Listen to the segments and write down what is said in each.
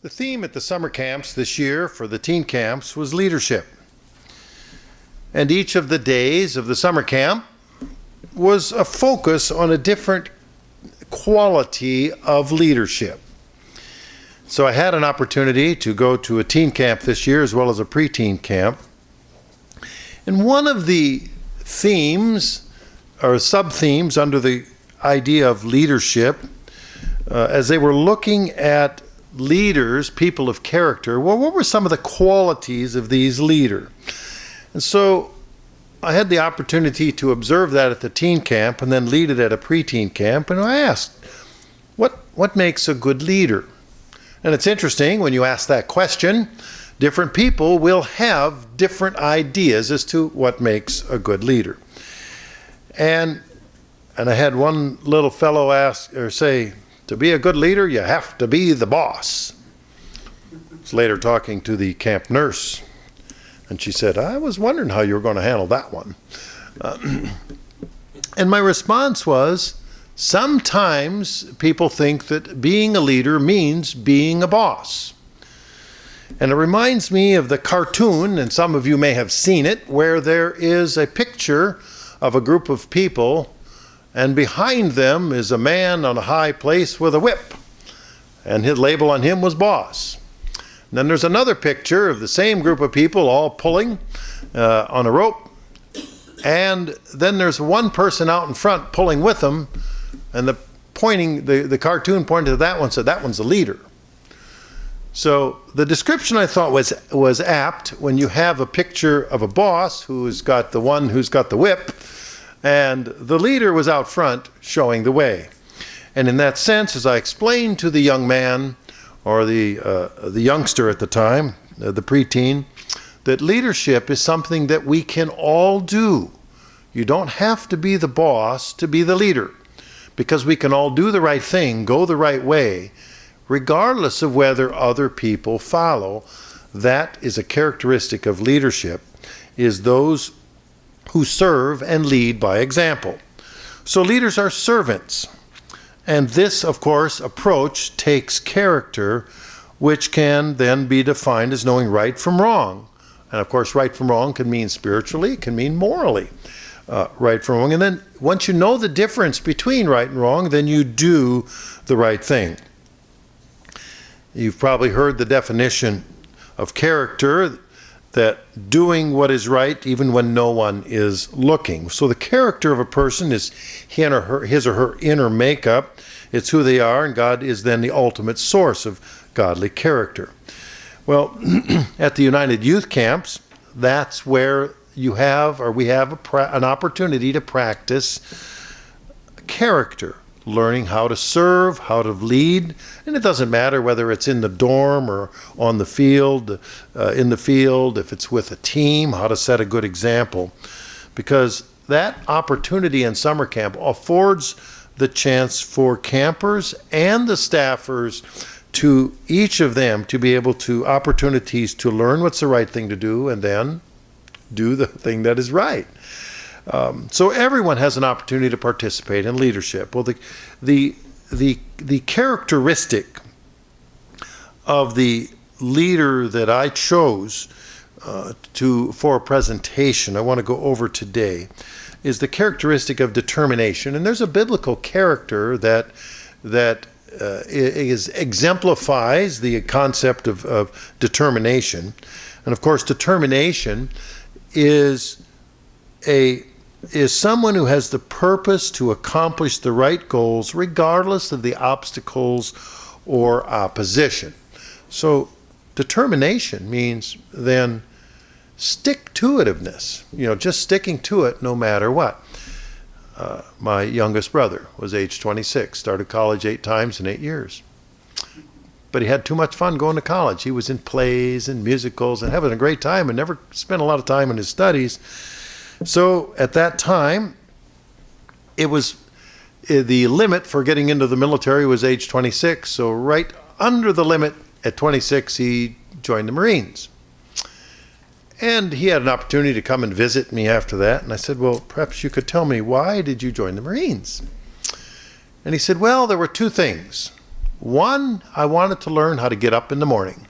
The theme at the summer camps this year for the teen camps was leadership. And each of the days of the summer camp was a focus on a different quality of leadership. So I had an opportunity to go to a teen camp this year as well as a preteen camp. And one of the themes or sub-themes under the idea of leadership, as they were looking at leaders, people of character, well, what were some of the qualities of these leaders? And so I had the opportunity to observe that at the teen camp and then lead it at a preteen camp. And I asked, what makes a good leader? And it's interesting when you ask that question, different people will have different ideas as to what makes a good leader. And I had one little fellow ask or say, to be a good leader, you have to be the boss. I was later talking to the camp nurse, and she said, I was wondering how you were going to handle that one. And my response was, sometimes people think that being a leader means being a boss. And it reminds me of the cartoon, and some of you may have seen it, where there is a picture of a group of people, and behind them is a man on a high place with a whip, and his label on him was boss. And then there's another picture of the same group of people all pulling on a rope, and then there's one person out in front pulling with them, and the cartoon pointed to that one, said that one's the leader. So the description I thought was apt when you have a picture of a boss who's got the one who's got the whip, and the leader was out front showing the way. And in that sense, as I explained to the young man, or the youngster at the time, the preteen, that leadership is something that we can all do. You don't have to be the boss to be the leader, because we can all do the right thing, go the right way, regardless of whether other people follow. That is a characteristic of leadership, is those who serve and lead by example. So leaders are servants. And this, of course, approach takes character, which can then be defined as knowing right from wrong. And of course, right from wrong can mean spiritually, it can mean morally, right from wrong. And then once you know the difference between right and wrong, then you do the right thing. You've probably heard the definition of character, that doing what is right even when no one is looking. So the character of a person is his or her inner makeup. It's who they are, and God is then the ultimate source of godly character. Well, at the United Youth Camps, that's where we have an opportunity to practice character, learning how to serve, how to lead. And it doesn't matter whether it's in the dorm or on the field, if it's with a team, how to set a good example. Because that opportunity in summer camp affords the chance for campers and the staffers, to each of them to be able to opportunities to learn what's the right thing to do and then do the thing that is right. So everyone has an opportunity to participate in leadership. Well, the characteristic of the leader that I chose for a presentation I want to go over today is the characteristic of determination. And there's a biblical character that exemplifies the concept of determination. And of course, determination is someone who has the purpose to accomplish the right goals regardless of the obstacles or opposition. So determination means then stick-to-it-iveness, just sticking to it no matter what. My youngest brother was age 26, started college 8 times in 8 years. But he had too much fun going to college. He was in plays and musicals and having a great time and never spent a lot of time in his studies. So at that time, it was the limit for getting into the military was age 26. So right under the limit at 26, he joined the Marines. And he had an opportunity to come and visit me after that. And I said, well, perhaps you could tell me, why did you join the Marines? And he said, well, there were 2 things. One, I wanted to learn how to get up in the morning.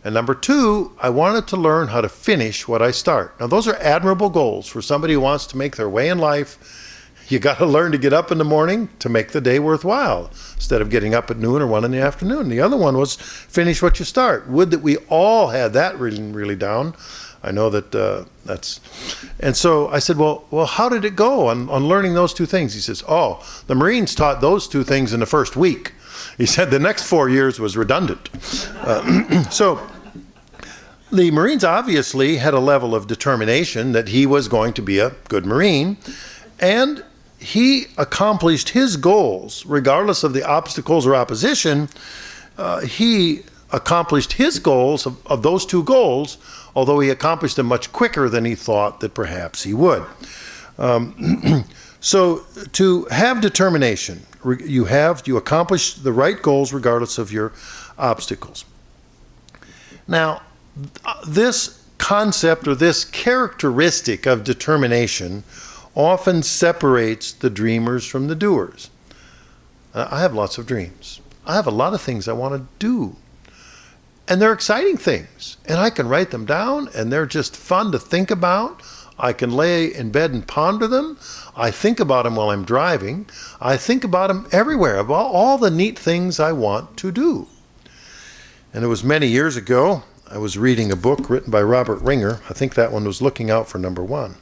And number two, I wanted to learn how to finish what I start. Now, those are admirable goals for somebody who wants to make their way in life. You got to learn to get up in the morning to make the day worthwhile, instead of getting up at noon or 1 in the afternoon. The other one was finish what you start. Would that we all had that really, really down. I know that that's... And so I said, well, how did it go on learning those two things? He says, the Marines taught those two things in the first week. He said the next 4 years was redundant. So the Marines obviously had a level of determination that he was going to be a good Marine, and he accomplished his goals regardless of the obstacles or opposition. He accomplished his goals of those two goals, although he accomplished them much quicker than he thought that perhaps he would. So to have determination, you accomplish the right goals regardless of your obstacles. Now, this concept or this characteristic of determination often separates the dreamers from the doers. I have lots of dreams. I have a lot of things I want to do. And they're exciting things. And I can write them down, and they're just fun to think about. I can lay in bed and ponder them. I think about them while I'm driving. I think about them everywhere, about all the neat things I want to do. And it was many years ago, I was reading a book written by Robert Ringer. I think that one was Looking Out for Number One.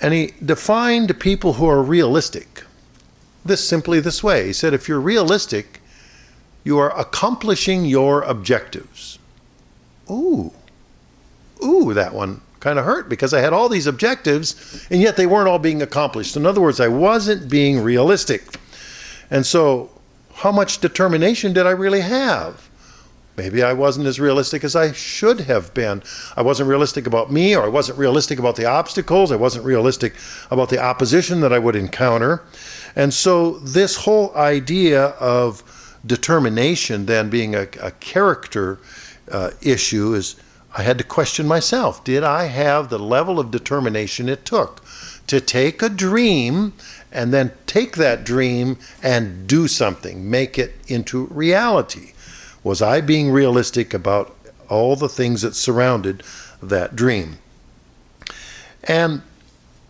And he defined people who are realistic simply this way. He said, if you're realistic, you are accomplishing your objectives. Ooh, that one kind of hurt, because I had all these objectives and yet they weren't all being accomplished. In other words, I wasn't being realistic. And so how much determination did I really have? Maybe I wasn't as realistic as I should have been. I wasn't realistic about me, or I wasn't realistic about the obstacles. I wasn't realistic about the opposition that I would encounter. And so this whole idea of determination then being a character issue is, I had to question myself. Did I have the level of determination it took to take a dream and then take that dream and do something, make it into reality? Was I being realistic about all the things that surrounded that dream? And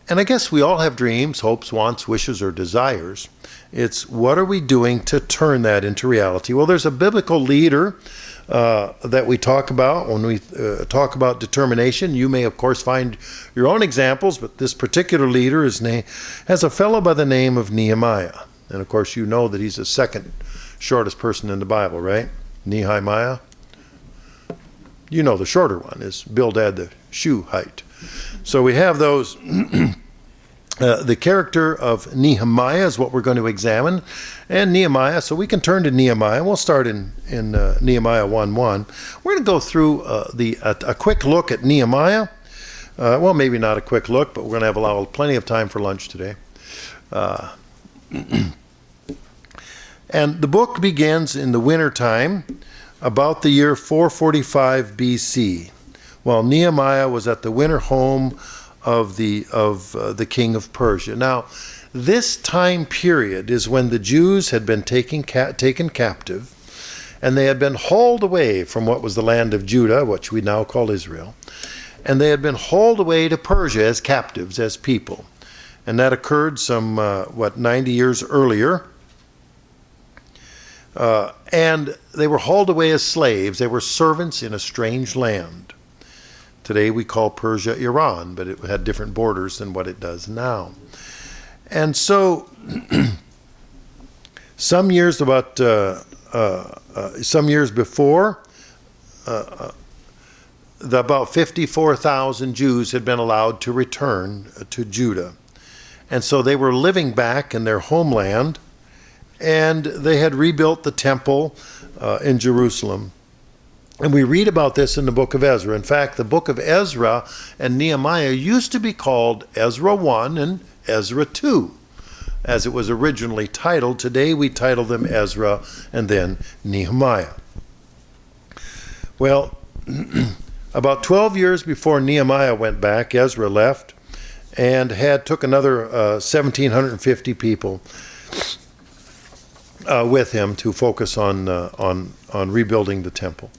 I guess we all have dreams, hopes, wants, wishes, or desires. It's what are we doing to turn that into reality? Well, there's a biblical leader that we talk about when we talk about determination. You may, of course, find your own examples, but this particular leader has a fellow by the name of Nehemiah. And, of course, you know that he's the second shortest person in the Bible, right? Nehemiah. You know the shorter one is Bildad the Shuhite. So we have those. The character of Nehemiah is what we're going to examine. And Nehemiah, so we can turn to Nehemiah. We'll start in Nehemiah 1:1. We're going to go through a quick look at Nehemiah. Well, maybe not a quick look, but we're going to have plenty of time for lunch today. And the book begins in the winter time, about the year 445 BC, while Nehemiah was at the winter home of the king of Persia. Now, this time period is when the Jews had been taken captive, and they had been hauled away from what was the land of Judah, which we now call Israel, and they had been hauled away to Persia as captives, as people. And that occurred some, 90 years earlier. And they were hauled away as slaves. They were servants in a strange land. Today we call Persia Iran, but it had different borders than what it does now. And so some years before, about 54,000 Jews had been allowed to return to Judah. And so they were living back in their homeland, and they had rebuilt the temple in Jerusalem. And we read about this in the book of Ezra. In fact, the book of Ezra and Nehemiah used to be called Ezra 1 and Ezra 2, as it was originally titled. Today we title them Ezra and then Nehemiah. Well, about 12 years before Nehemiah went back, Ezra left and took another 1,750 people. with him to focus on rebuilding the temple.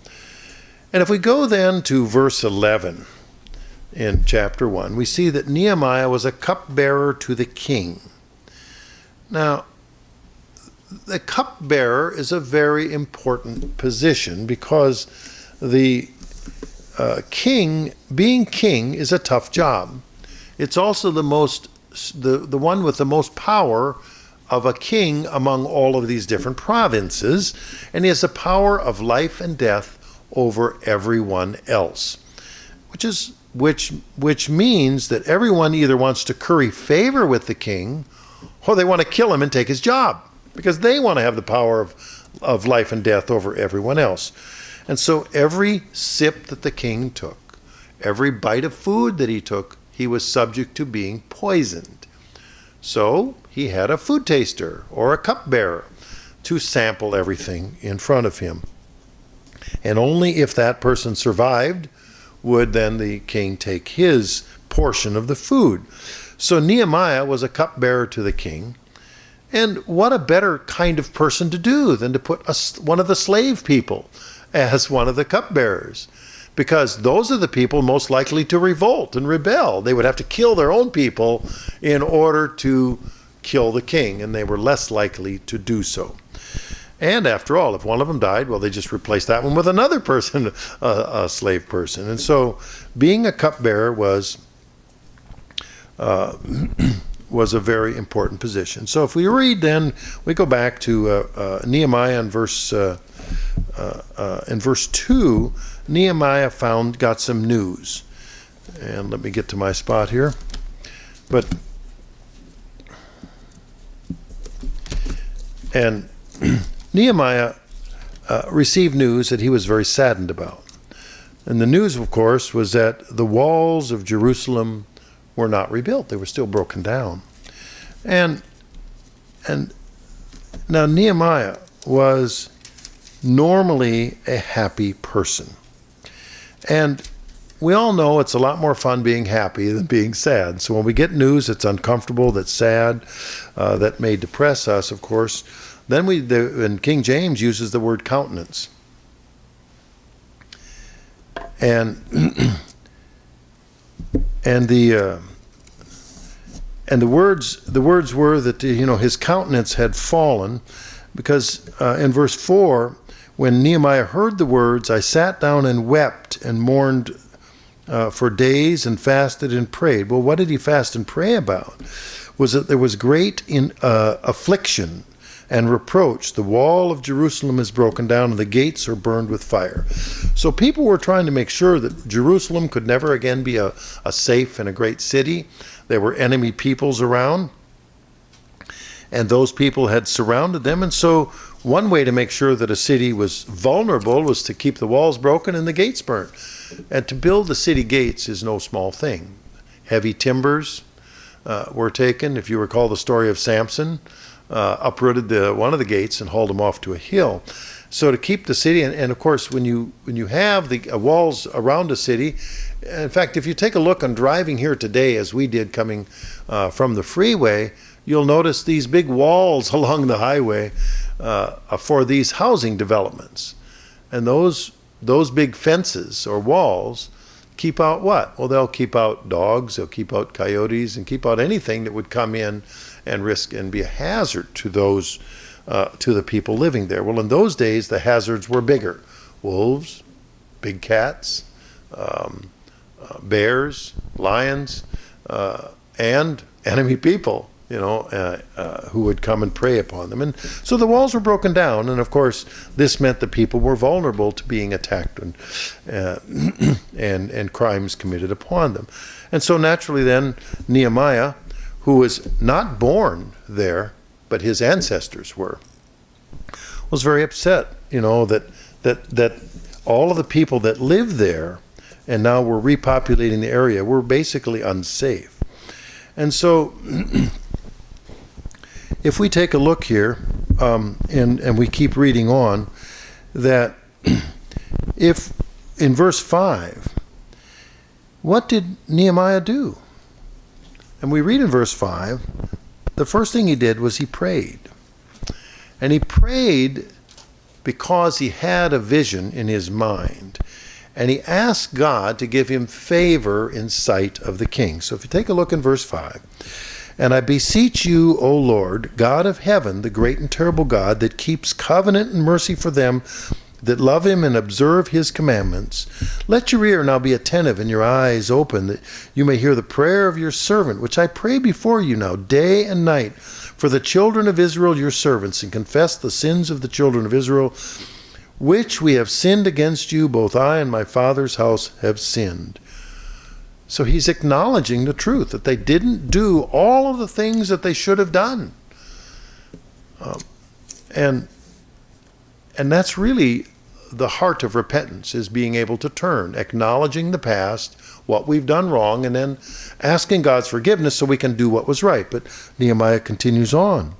And if we go then to verse 11 in chapter 1, we see that Nehemiah was a cupbearer to the king. Now, the cupbearer is a very important position because the king, being king, is a tough job. It's also the one with the most power of a king among all of these different provinces, and he has the power of life and death over everyone else, which means that everyone either wants to curry favor with the king, or they want to kill him and take his job, because they want to have the power of life and death over everyone else. And so every sip that the king took, every bite of food that he took, he was subject to being poisoned. So he had a food taster or a cupbearer to sample everything in front of him. And only if that person survived would then the king take his portion of the food. So Nehemiah was a cupbearer to the king. And what a better kind of person to do than to put one of the slave people as one of the cupbearers, because those are the people most likely to revolt and rebel. They would have to kill their own people in order to kill the king, and they were less likely to do so. And after all, if one of them died, well, they just replaced that one with another person, a slave person. And so being a cupbearer was a very important position. So if we read then, we go back to Nehemiah in verse 2, Nehemiah got some news. And let me get to my spot here. And Nehemiah received news that he was very saddened about. And the news, of course, was that the walls of Jerusalem were not rebuilt. They were still broken down. And now Nehemiah was normally a happy person. And we all know it's a lot more fun being happy than being sad. So when we get news that's uncomfortable, that's sad, that may depress us, of course, then and King James uses the word countenance. And the words were that his countenance had fallen, because in verse 4, when Nehemiah heard the words, I sat down and wept and mourned for days and fasted and prayed. Well, what did he fast and pray about? Was that there was great affliction and reproach. The wall of Jerusalem is broken down and the gates are burned with fire. So people were trying to make sure that Jerusalem could never again be a safe and a great city. There were enemy peoples around, and those people had surrounded them. And so one way to make sure that a city was vulnerable was to keep the walls broken and the gates burnt. And to build the city gates is no small thing. Heavy timbers were taken. If you recall the story of Samson, uprooted one of the gates and hauled him off to a hill. So to keep the city, and of course when you have the walls around a city, in fact, if you take a look on driving here today, as we did coming from the freeway, you'll notice these big walls along the highway for these housing developments. And those big fences or walls keep out what? Well, they'll keep out dogs, they'll keep out coyotes, and keep out anything that would come in and risk and be a hazard to those to the people living there. Well, in those days, the hazards were bigger: wolves, big cats, bears, lions, and enemy people, who would come and prey upon them. And so the walls were broken down, and of course, this meant the people were vulnerable to being attacked and crimes committed upon them. And so naturally then, Nehemiah, who was not born there, but his ancestors were, was very upset, that all of the people that lived there and now were repopulating the area were basically unsafe. And so if we take a look here, and we keep reading on, that if in verse 5, what did Nehemiah do? And we read in verse 5, the first thing he did was he prayed. And he prayed because he had a vision in his mind. And he asked God to give him favor in sight of the king. So if you take a look in verse 5, and I beseech you, O Lord, God of heaven, the great and terrible God that keeps covenant and mercy for them that love him and observe his commandments, let your ear now be attentive and your eyes open, that you may hear the prayer of your servant, which I pray before you now day and night for the children of Israel, your servants, and confess the sins of the children of Israel, which we have sinned against you, both I and my father's house have sinned. So he's acknowledging the truth, that they didn't do all of the things that they should have done. And that's really the heart of repentance, is being able to turn, acknowledging the past, what we've done wrong, and then asking God's forgiveness so we can do what was right. But Nehemiah continues on.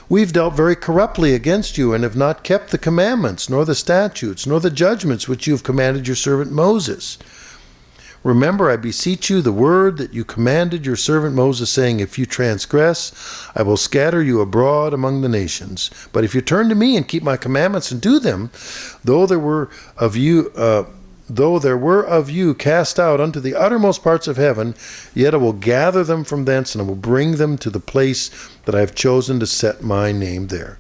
We've dealt very corruptly against you and have not kept the commandments, nor the statutes, nor the judgments which you have commanded your servant Moses. Remember, I beseech you, the word that you commanded your servant Moses, saying, if you transgress, I will scatter you abroad among the nations. But if you turn to me and keep my commandments and do them, though there were of you cast out unto the uttermost parts of heaven, yet I will gather them from thence, and I will bring them to the place that I have chosen to set my name there.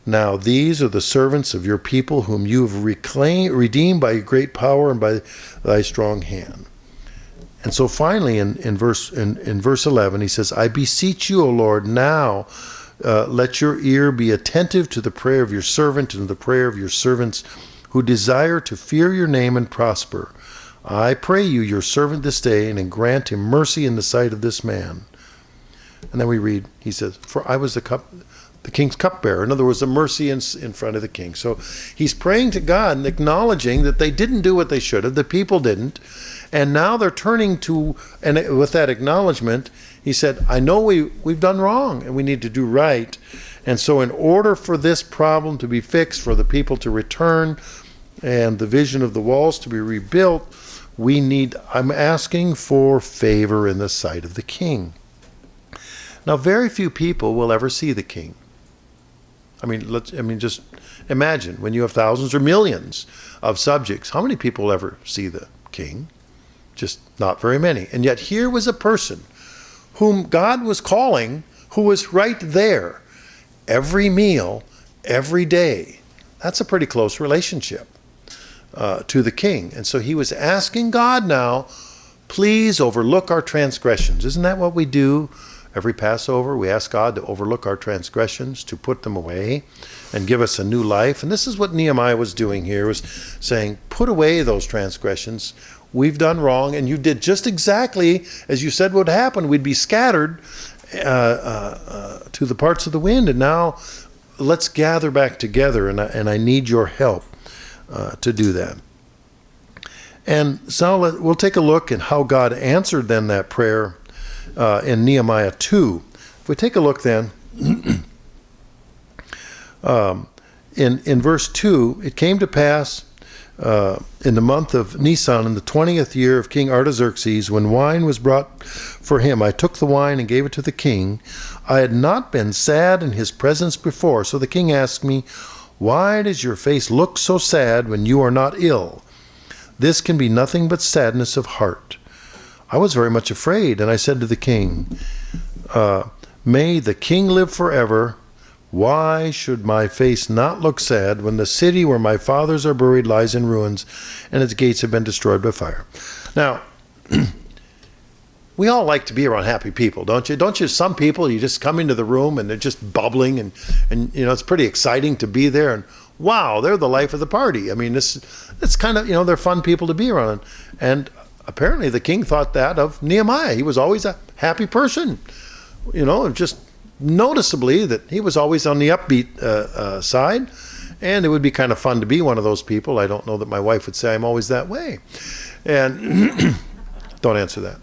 Now these are the servants of your people, whom you have redeemed by your great power and by thy strong hand. And so finally in verse 11 he says, I beseech you, O Lord, now let your ear be attentive to the prayer of your servant and the prayer of your servants who desire to fear your name and prosper. I pray you, your servant this day, and grant him mercy in the sight of this man. And then we read, he says, for I was the king's cupbearer. In other words, the mercy in front of the king. So he's praying to God and acknowledging that they didn't do what they should have. The people didn't. And now they're turning to, and with that acknowledgement, he said, I know we've done wrong and we need to do right. And so in order for this problem to be fixed, for the people to return and the vision of the walls to be rebuilt, I'm asking for favor in the sight of the king. Now, very few people will ever see the king. Just imagine when you have thousands or millions of subjects, how many people will ever see the king? Just not very many. And yet here was a person whom God was calling, who was right there every meal, every day. That's a pretty close relationship to the king. And so he was asking God now, please overlook our transgressions. Isn't that what we do? Every Passover, we ask God to overlook our transgressions, to put them away, and give us a new life. And this is what Nehemiah was doing here, was saying, put away those transgressions. We've done wrong, and you did just exactly as you said would happen. We'd be scattered to the parts of the wind, and now let's gather back together, and I need your help to do that. And so we'll take a look at how God answered then that prayer in Nehemiah 2. If we take a look then, in verse 2, it came to pass in the month of Nisan, in the 20th year of King Artaxerxes, when wine was brought for him, I took the wine and gave it to the king. I had not been sad in his presence before. So the king asked me, why does your face look so sad when you are not ill? This can be nothing but sadness of heart. I was very much afraid, and I said to the king, may the king live forever. Why should my face not look sad when the city where my fathers are buried lies in ruins and its gates have been destroyed by fire? Now, we all like to be around happy people, don't you? Don't you? Some people, you just come into the room and they're just bubbling and it's pretty exciting to be there, and wow, they're the life of the party. It's kind of, they're fun people to be around. And apparently the king thought that of Nehemiah. He was always a happy person, just noticeably that he was always on the upbeat side, and it would be kind of fun to be one of those people. I don't know that my wife would say I'm always that way, and don't answer that.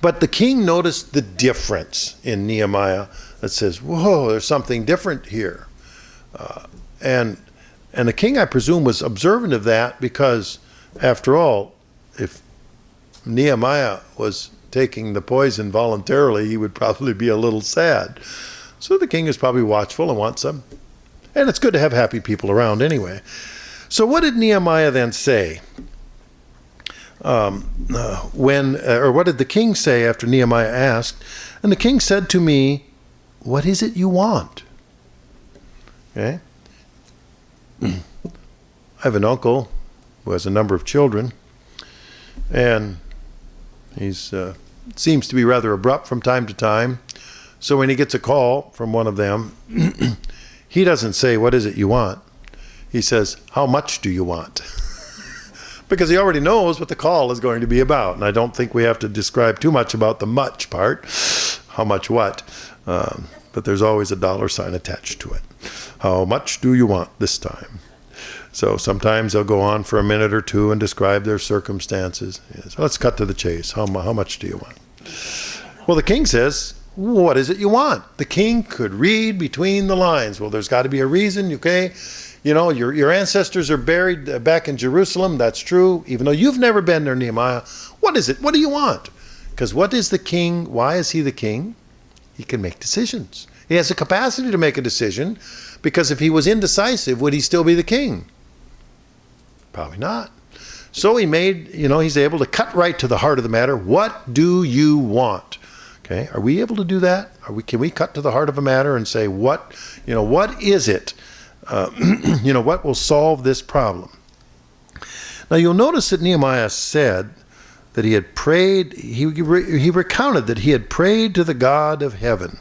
But the king noticed the difference in Nehemiah that says, whoa, there's something different here. And the king, I presume, was observant of that, because after all, if Nehemiah was taking the poison voluntarily, he would probably be a little sad. So the king is probably watchful and wants them. And it's good to have happy people around anyway. So what did Nehemiah then say? What did the king say after Nehemiah asked? And the king said to me, what is it you want? Okay. I have an uncle who has a number of children, and he's seems to be rather abrupt from time to time. So when he gets a call from one of them, he doesn't say, what is it you want? He says, how much do you want? Because he already knows what the call is going to be about. And I don't think we have to describe too much about the much part, how much what, but there's always a dollar sign attached to it. How much do you want this time? So sometimes they'll go on for a minute or two and describe their circumstances. So let's cut to the chase. How much do you want? Well, the king says, what is it you want? The king could read between the lines. Well, there's got to be a reason, okay? You know, your ancestors are buried back in Jerusalem. That's true. Even though you've never been there, Nehemiah. What is it? What do you want? Because what is the king? Why is he the king? He can make decisions. He has the capacity to make a decision, because if he was indecisive, would he still be the king? Probably not. So he's able to cut right to the heart of the matter. What do you want? Okay, are we able to do that? Can we cut to the heart of a matter and say, what is it? What will solve this problem? Now you'll notice that Nehemiah said that he had prayed, he recounted that he had prayed to the God of heaven.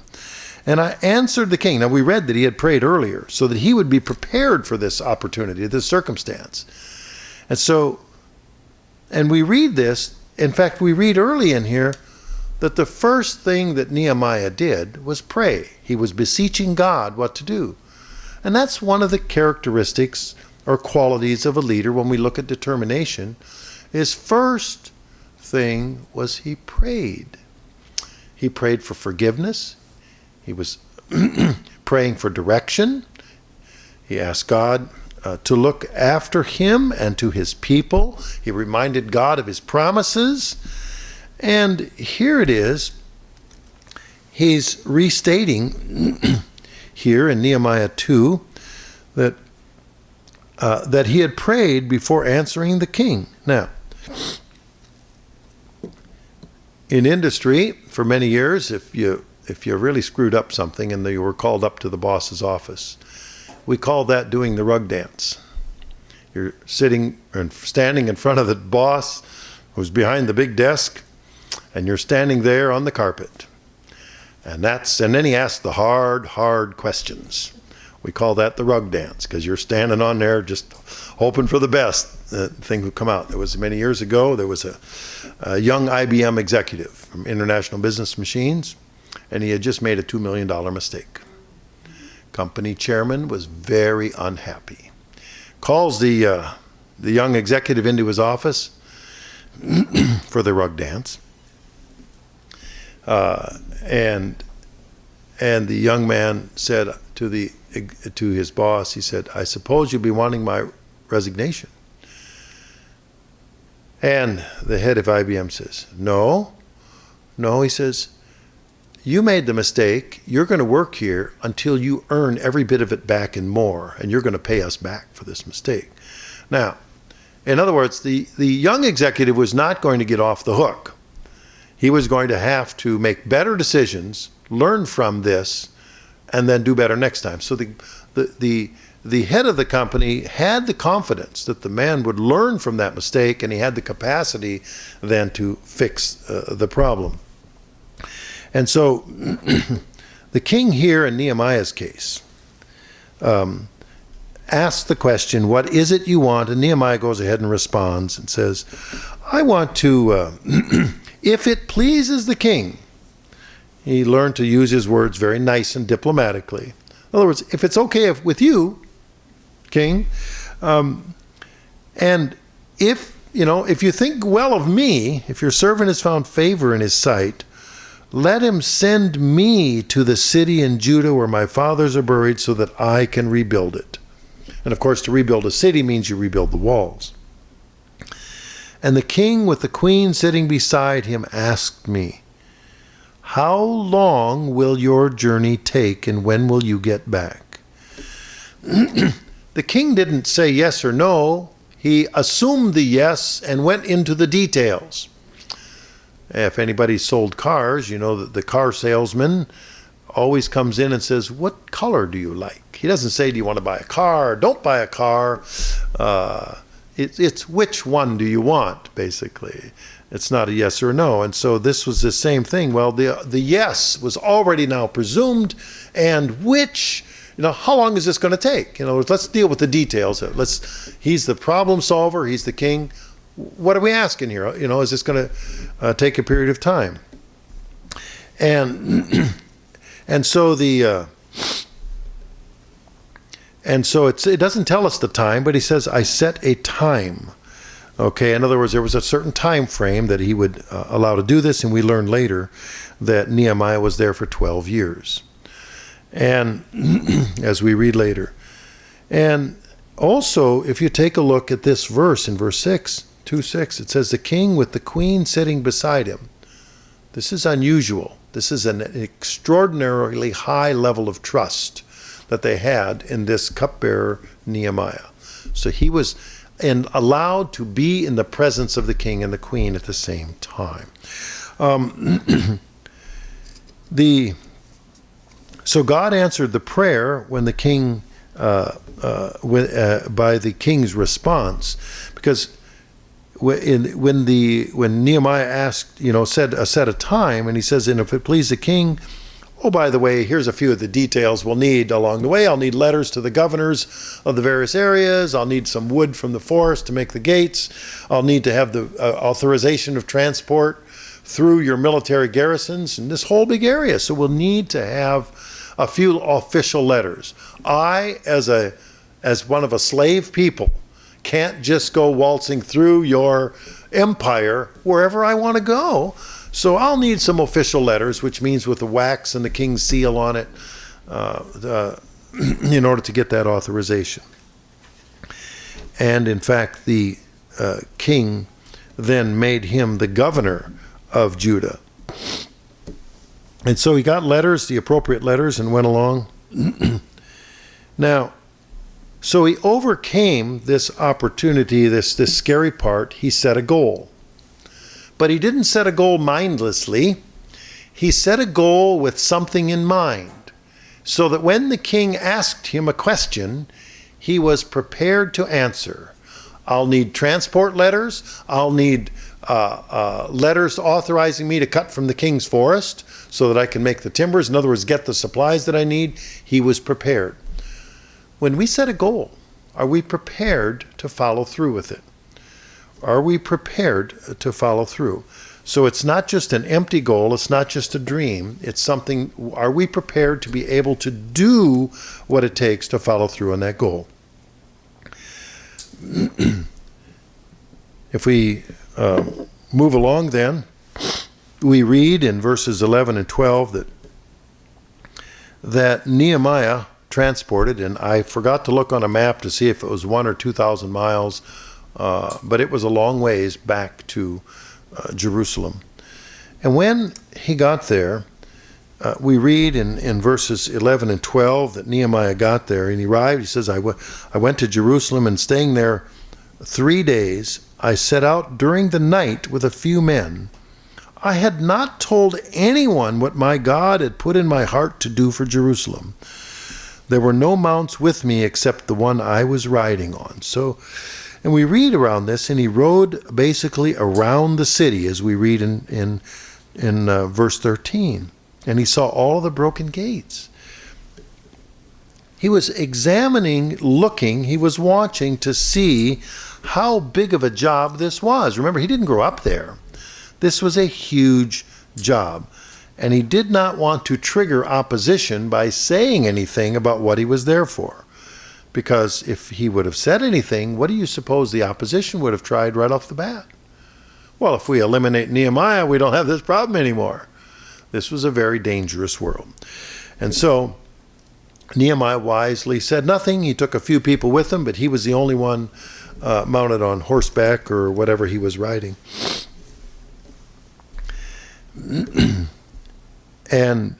And I answered the king. Now we read that he had prayed earlier so that he would be prepared for this opportunity, this circumstance. And we read this, in fact, we read early in here that the first thing that Nehemiah did was pray. He was beseeching God what to do. And that's one of the characteristics or qualities of a leader when we look at determination. His first thing was he prayed. He prayed for forgiveness. He was praying for direction. He asked God to look after him and to his people. He reminded God of his promises. And here it is. He's restating here in Nehemiah 2 that he had prayed before answering the king. Now, in industry, for many years, if you really screwed up something and you were called up to the boss's office, we call that doing the rug dance. You're sitting and standing in front of the boss who's behind the big desk, and you're standing there on the carpet. And then he asks the hard questions. We call that the rug dance, because you're standing on there just hoping for the best thing will come out. There was many years ago, there was a young IBM executive from International Business Machines, and he had just made a $2 million mistake. Company chairman was very unhappy. Calls the young executive into his office for the rug dance. And the young man said to his boss, he said, I suppose you'll be wanting my resignation. And the head of IBM says, no, he says, you made the mistake. You're going to work here until you earn every bit of it back and more, and you're going to pay us back for this mistake. Now, in other words, the young executive was not going to get off the hook. He was going to have to make better decisions, learn from this, and then do better next time. So the head of the company had the confidence that the man would learn from that mistake, and he had the capacity then to fix the problem. And so the king here in Nehemiah's case asked the question, what is it you want? And Nehemiah goes ahead and responds and says, I want to, if it pleases the king. He learned to use his words very nice and diplomatically. In other words, if it's okay with you, king, and if you think well of me, if your servant has found favor in his sight, let him send me to the city in Judah where my fathers are buried so that I can rebuild it. And of course, to rebuild a city means you rebuild the walls. And the king with the queen sitting beside him asked me, how long will your journey take, and when will you get back? The king didn't say yes or no. He assumed the yes and went into the details. If anybody sold cars, you know that the car salesman always comes in and says, what color do you like? He doesn't say, do you want to buy a car? Don't buy a car. It's which one do you want, basically. It's not a yes or no. And so this was the same thing. Well, the yes was already now presumed, and which, how long is this going to take? Let's deal with the details. He's the problem solver. He's the king. What are we asking here? Is this going to take a period of time? And so it doesn't tell us the time, but he says, I set a time. Okay, in other words, there was a certain time frame that he would allow to do this, and we learned later that Nehemiah was there for 12 years. And as we read later. And also, if you take a look at this verse in verse 6, 2:6, it says, the king with the queen sitting beside him. This is unusual. This is an extraordinarily high level of trust that they had in this cupbearer Nehemiah. So he was allowed to be in the presence of the king and the queen at the same time. So God answered the prayer when the king, by the king's response, because when Nehemiah asked, set a time, and he says, and if it please the king, oh, by the way, here's a few of the details we'll need along the way. I'll need letters to the governors of the various areas. I'll need some wood from the forest to make the gates. I'll need to have the authorization of transport through your military garrisons in this whole big area. So we'll need to have a few official letters. I, as one of a slave people, can't just go waltzing through your empire wherever I want to go. So I'll need some official letters, which means with the wax and the king's seal on it, in order to get that authorization. And in fact, the king then made him the governor of Judah. And so he got letters, the appropriate letters, and went along. Now, so he overcame this opportunity, this scary part. He set a goal. But he didn't set a goal mindlessly. He set a goal with something in mind, so that when the king asked him a question, he was prepared to answer. I'll need transport letters. I'll need letters authorizing me to cut from the king's forest so that I can make the timbers. In other words, get the supplies that I need. He was prepared. When we set a goal, are we prepared to follow through with it? Are we prepared to follow through? So it's not just an empty goal. It's not just a dream. It's something. Are we prepared to be able to do what it takes to follow through on that goal? If we move along then, we read in verses 11 and 12 that Nehemiah transported, and I forgot to look on a map to see if it was 1,000 or 2,000 miles, but it was a long ways back to Jerusalem. And when he got there, we read in verses 11 and 12 that Nehemiah got there, and he arrived. He says, I went to Jerusalem, and staying there 3 days, I set out during the night with a few men. I had not told anyone what my God had put in my heart to do for Jerusalem. There were no mounts with me except the one I was riding on. So, and we read around this, and he rode basically around the city, as we read in verse 13. And he saw all the broken gates. He was examining, looking, he was watching to see how big of a job this was. Remember, he didn't grow up there. This was a huge job. And he did not want to trigger opposition by saying anything about what he was there for. Because if he would have said anything, what do you suppose the opposition would have tried right off the bat? Well, if we eliminate Nehemiah, we don't have this problem anymore. This was a very dangerous world. And so Nehemiah wisely said nothing. He took a few people with him, but he was the only one mounted on horseback or whatever he was riding. And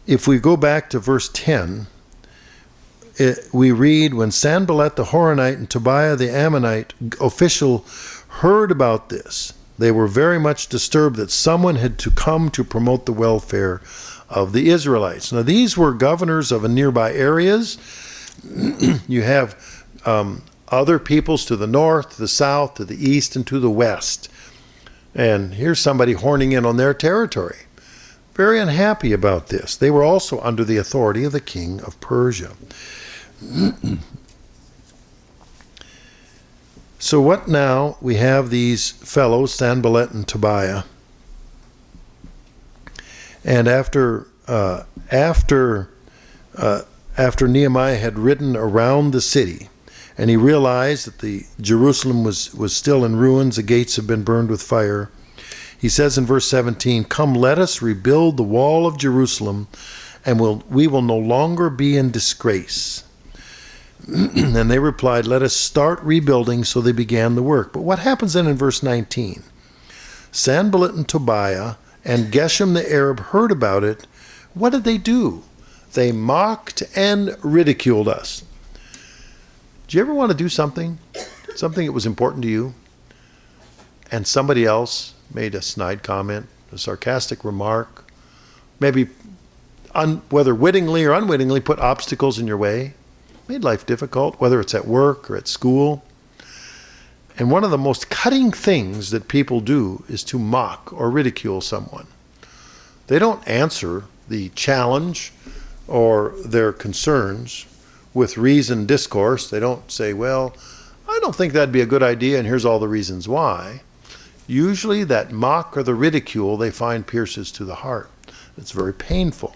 if we go back to verse 10, we read, when Sanballat the Horonite and Tobiah the Ammonite official heard about this, they were very much disturbed that someone had to come to promote the welfare of the Israelites. Now, these were governors of nearby areas. You have other peoples to the north, to the south, to the east, and to the west. And here's somebody horning in on their territory. Very unhappy about this. They were also under the authority of the king of Persia. So what now? We have these fellows, Sanballat and Tobiah. And after Nehemiah had ridden around the city, and he realized that the Jerusalem was still in ruins, the gates had been burned with fire, he says in verse 17, "Come, let us rebuild the wall of Jerusalem, and we will no longer be in disgrace." And they replied, "Let us start rebuilding." So they began the work. But what happens then in verse 19? Sanballat and Tobiah and Geshem the Arab heard about it. What did they do? They mocked and ridiculed us. Do you ever want to do something that was important to you, and somebody else made a snide comment, a sarcastic remark, maybe whether wittingly or unwittingly put obstacles in your way, made life difficult, whether it's at work or at school? And one of the most cutting things that people do is to mock or ridicule someone. They don't answer the challenge or their concerns with reasoned discourse. They don't say, well, I don't think that'd be a good idea, and here's all the reasons why. Usually that mock or the ridicule they find pierces to the heart. It's very painful.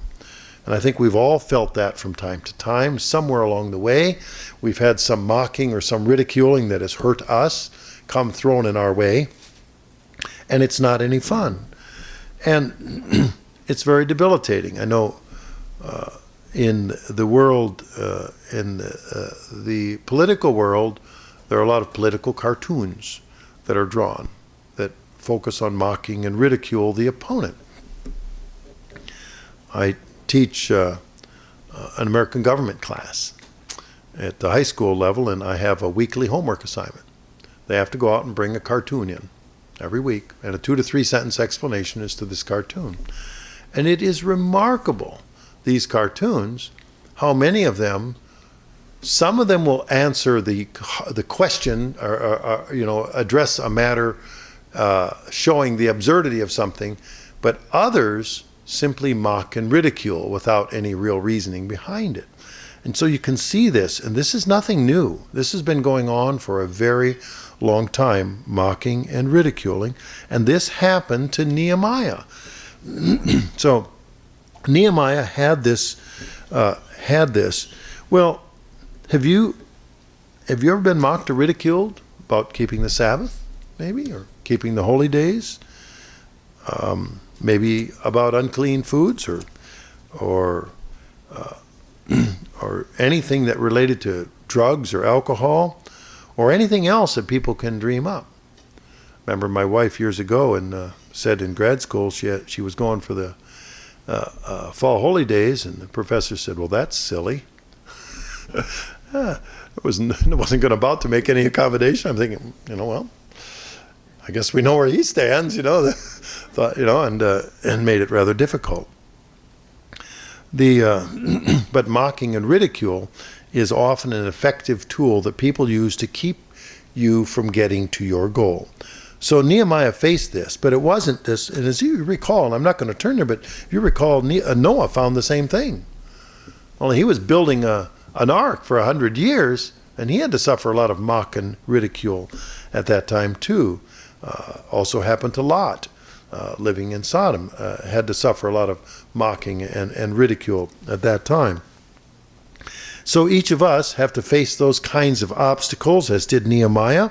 And I think we've all felt that from time to time. Somewhere along the way, we've had some mocking or some ridiculing that has hurt us, come thrown in our way, and it's not any fun. And it's very debilitating. I know in the world, in the political world, there are a lot of political cartoons that are drawn that focus on mocking and ridicule the opponent. I teach an American government class at the high school level, and I have a weekly homework assignment. They have to go out and bring a cartoon in every week, and a 2 to 3 sentence explanation as to this cartoon. And it is remarkable, these cartoons, how many of them, some of them will answer the question or address a matter showing the absurdity of something, but others simply mock and ridicule without any real reasoning behind it. And so you can see this, and this is nothing new. This has been going on for a very long time, mocking and ridiculing, and this happened to Nehemiah. So Nehemiah had this. Well, have you ever been mocked or ridiculed about keeping the Sabbath, maybe, or keeping the holy days? Maybe about unclean foods or anything that related to drugs or alcohol or anything else that people can dream up. Remember my wife years ago and said in grad school she was going for the fall holy days, and the professor said, "Well, that's silly." I wasn't about to make any accommodation. I'm thinking, well, I guess we know where he stands, thought, and made it rather difficult. But mocking and ridicule is often an effective tool that people use to keep you from getting to your goal. So Nehemiah faced this, but it wasn't this. And as you recall, and I'm not going to turn there, but if you recall, Noah found the same thing. Only he was building an ark for 100 years, and he had to suffer a lot of mock and ridicule at that time too. Also happened to Lot, living in Sodom, had to suffer a lot of mocking and ridicule at that time. So each of us have to face those kinds of obstacles, as did Nehemiah.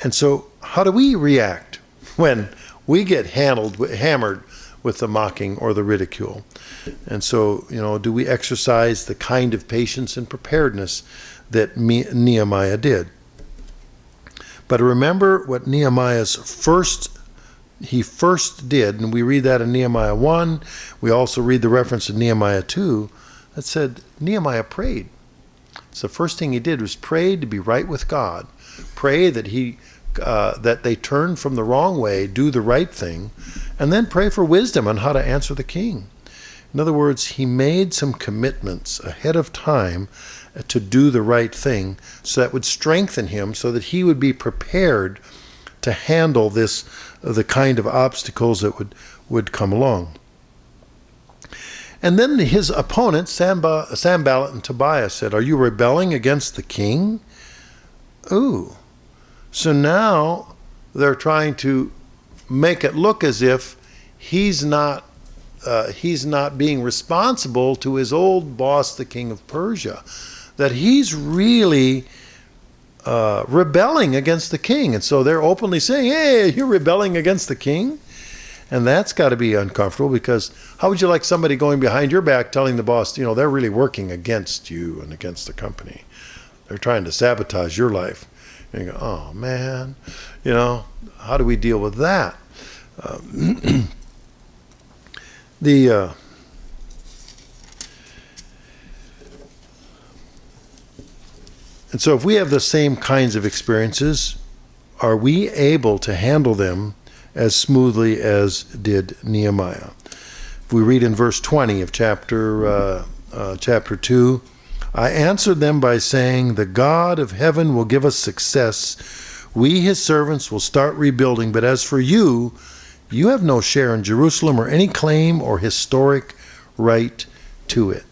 And so how do we react when we get hammered with the mocking or the ridicule? And so, do we exercise the kind of patience and preparedness that Nehemiah did? But remember what Nehemiah's first he first did, and we read that in Nehemiah 1, we also read the reference in Nehemiah 2, that said Nehemiah prayed. So the first thing he did was pray to be right with God, pray that that they turn from the wrong way, do the right thing, and then pray for wisdom on how to answer the king. In other words, he made some commitments ahead of time to do the right thing, so that would strengthen him, so that he would be prepared to handle the kind of obstacles that would come along. And then his opponents, Sanballat and Tobiah, said, "Are you rebelling against the king?" Ooh. So now they're trying to make it look as if he's not being responsible to his old boss, the king of Persia, that he's really rebelling against the king. And so they're openly saying, "Hey, you're rebelling against the king?" And that's got to be uncomfortable, because how would you like somebody going behind your back telling the boss, they're really working against you and against the company. They're trying to sabotage your life. And you go, oh man, how do we deal with that? And so if we have the same kinds of experiences, are we able to handle them as smoothly as did Nehemiah? If we read in verse 20 of chapter 2, "I answered them by saying, 'The God of heaven will give us success. We, his servants, will start rebuilding. But as for you, you have no share in Jerusalem or any claim or historic right to it.'"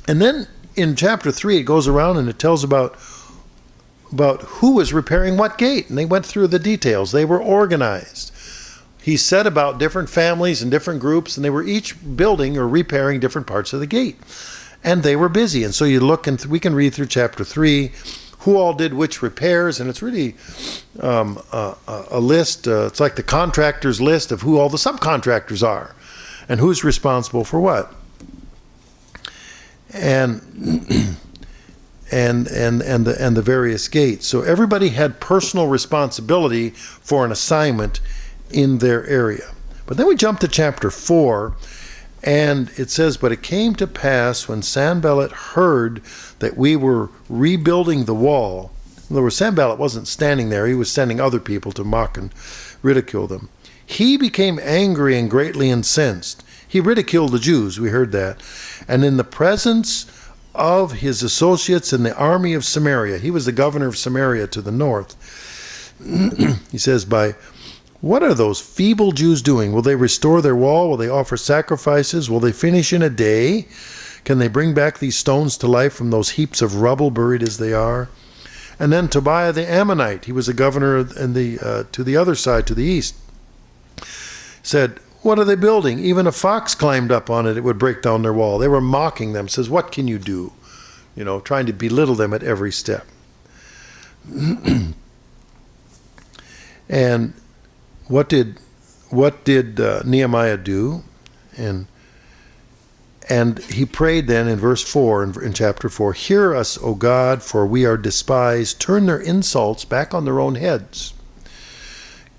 And then in chapter 3, it goes around and it tells about who was repairing what gate. And they went through the details. They were organized. He said about different families and different groups, and they were each building or repairing different parts of the gate. And they were busy. And so you look, and we can read through chapter 3, who all did which repairs. And it's really a list. It's like the contractor's list of who all the subcontractors are and who's responsible for what. And the various gates. So everybody had personal responsibility for an assignment in their area. But then we jump to chapter 4, and it says, "But it came to pass when Sanballat heard that we were rebuilding the wall." In other words, Sanballat wasn't standing there. He was sending other people to mock and ridicule them. "He became angry and greatly incensed." He ridiculed the Jews, we heard that. "And in the presence of his associates in the army of Samaria," he was the governor of Samaria to the north, he says, "What are those feeble Jews doing? Will they restore their wall? Will they offer sacrifices? Will they finish in a day? Can they bring back these stones to life from those heaps of rubble buried as they are?" And then Tobiah the Ammonite, he was a governor to the other side, to the east, said, "What are they building? Even a fox climbed up on it, it would break down their wall." They were mocking them. Says, "What can you do?" Trying to belittle them at every step. And what did Nehemiah do? And he prayed then in verse 4, in chapter 4, "Hear us, O God, for we are despised. Turn their insults back on their own heads.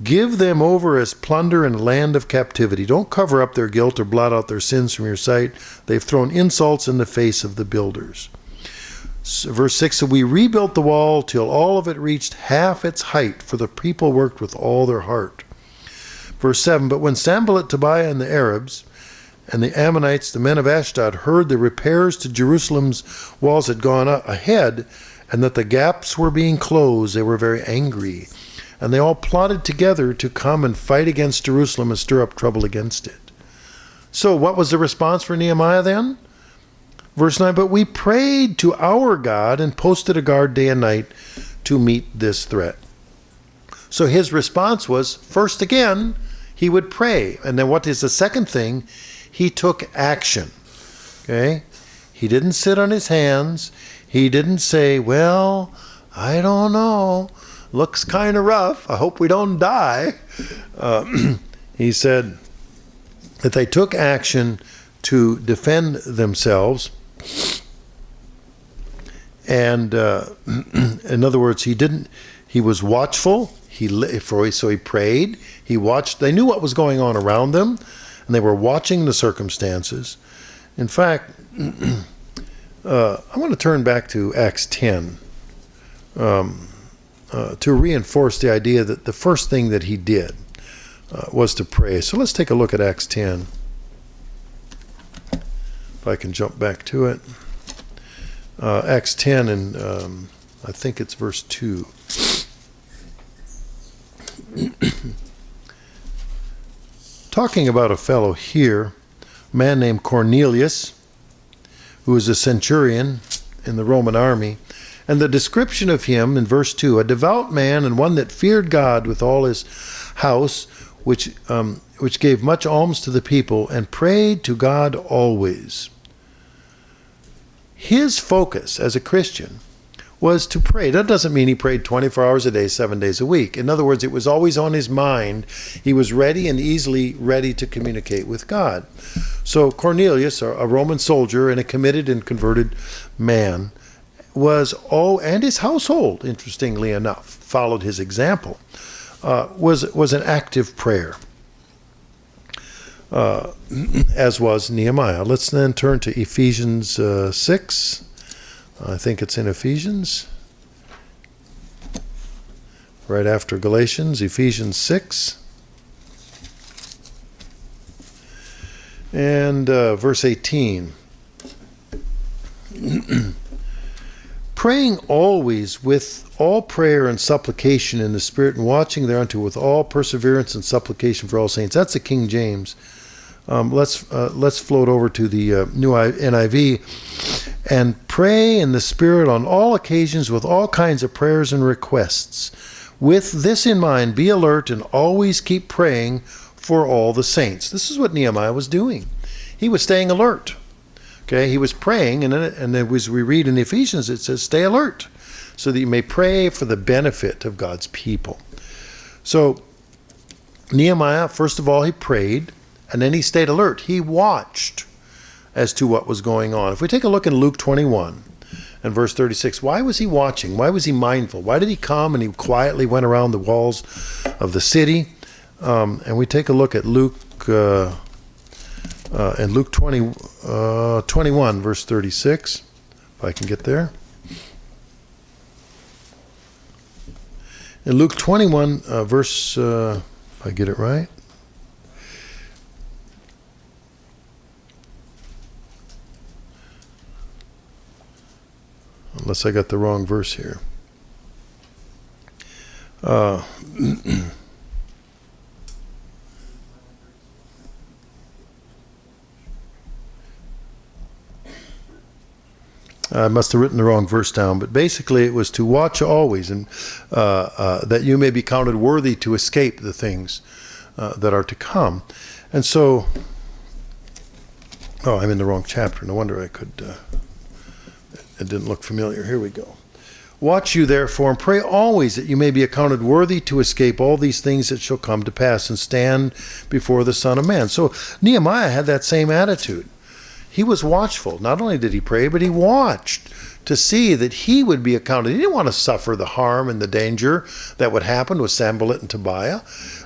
Give them over as plunder in a land of captivity." Don't cover up their guilt or blot out their sins from your sight. They've thrown insults in the face of the builders. So verse 6, "So we rebuilt the wall till all of it reached half its height, for the people worked with all their heart." Verse 7, "But when Sanballat, Tobiah, and the Arabs, and the Ammonites, the men of Ashdod, heard the repairs to Jerusalem's walls had gone ahead, and that the gaps were being closed, they were very angry. And they all plotted together to come and fight against Jerusalem and stir up trouble against it." So what was the response for Nehemiah then? Verse 9, "But we prayed to our God and posted a guard day and night to meet this threat." So his response was, first again, he would pray. And then what is the second thing? He took action. Okay? He didn't sit on his hands. He didn't say, "Well, I don't know. Looks kind of rough. I hope we don't die." He said that they took action to defend themselves. And in other words, he was watchful. So he prayed. He watched. They knew what was going on around them, and they were watching the circumstances. In fact, I want to turn back to Acts 10 to reinforce the idea that the first thing that he did was to pray. So let's take a look at Acts 10. If I can jump back to it. Acts 10 and I think it's verse 2. Talking about a fellow here, a man named Cornelius, who was a centurion in the Roman army. And the description of him in verse 2, a devout man and one that feared God with all his house, which gave much alms to the people and prayed to God always. His focus as a Christian was to pray. That doesn't mean he prayed 24 hours a day, 7 days a week. In other words, it was always on his mind. He was ready and easily ready to communicate with God. So Cornelius, a Roman soldier and a committed and converted man, and his household, interestingly enough, followed his example, was an active prayer, as was Nehemiah. Let's then turn to Ephesians 6. I think it's in Ephesians, right after Galatians, Ephesians 6. And verse 18. Praying always with all prayer and supplication in the Spirit, and watching thereunto with all perseverance and supplication for all saints. That's the King James. Let's float over to the new NIV. And pray in the Spirit on all occasions with all kinds of prayers and requests. With this in mind, be alert and always keep praying for all the saints. This is what Nehemiah was doing. He was staying alert. Okay, he was praying, and as we read in Ephesians, it says, stay alert, so that you may pray for the benefit of God's people. So Nehemiah, first of all, he prayed, and then he stayed alert. He watched as to what was going on. If we take a look in Luke 21 and verse 36, why was he watching? Why was he mindful? Why did he come and he quietly went around the walls of the city? And we take a look at Luke in Luke 21, verse 36, if I can get there. In Luke 21, verse, if I get it right. Unless I got the wrong verse here. I must have written the wrong verse down, but basically it was to watch always, and that you may be counted worthy to escape the things that are to come. And so, I'm in the wrong chapter. No wonder I could, it didn't look familiar. Here we go. Watch you therefore, and pray always that you may be accounted worthy to escape all these things that shall come to pass and stand before the Son of Man. So Nehemiah had that same attitude. He was watchful. Not only did he pray, but he watched to see that he would be accounted. He didn't want to suffer the harm and the danger that would happen with Sanballat and Tobiah.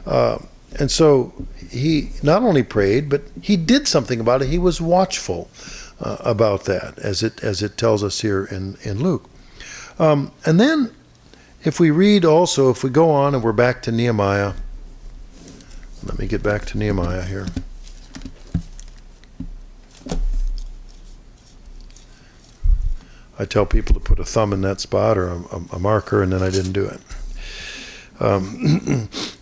And so he not only prayed, but he did something about it. He was watchful about that, as it tells us here in Luke. And then if we read also, if we go on and we're back to Nehemiah. Let me get back to Nehemiah here. I tell people to put a thumb in that spot or a marker, and then I didn't do it.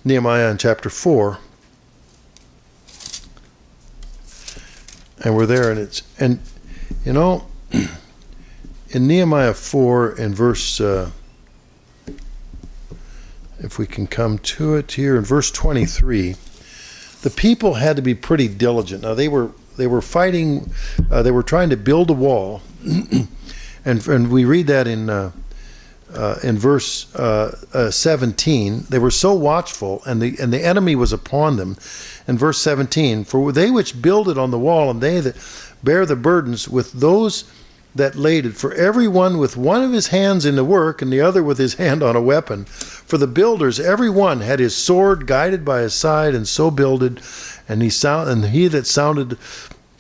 Nehemiah in chapter 4. And we're there, and in Nehemiah 4 in verse, if we can come to it here, in verse 23, the people had to be pretty diligent. Now they were fighting, they were trying to build a wall. And we read that in verse 17. They were so watchful, and the enemy was upon them. In verse 17, for they which builded on the wall, and they that bear the burdens with those that laid it, for every one with one of his hands in the work and the other with his hand on a weapon. For the builders, every one had his sword guided by his side, and so builded, and he that sounded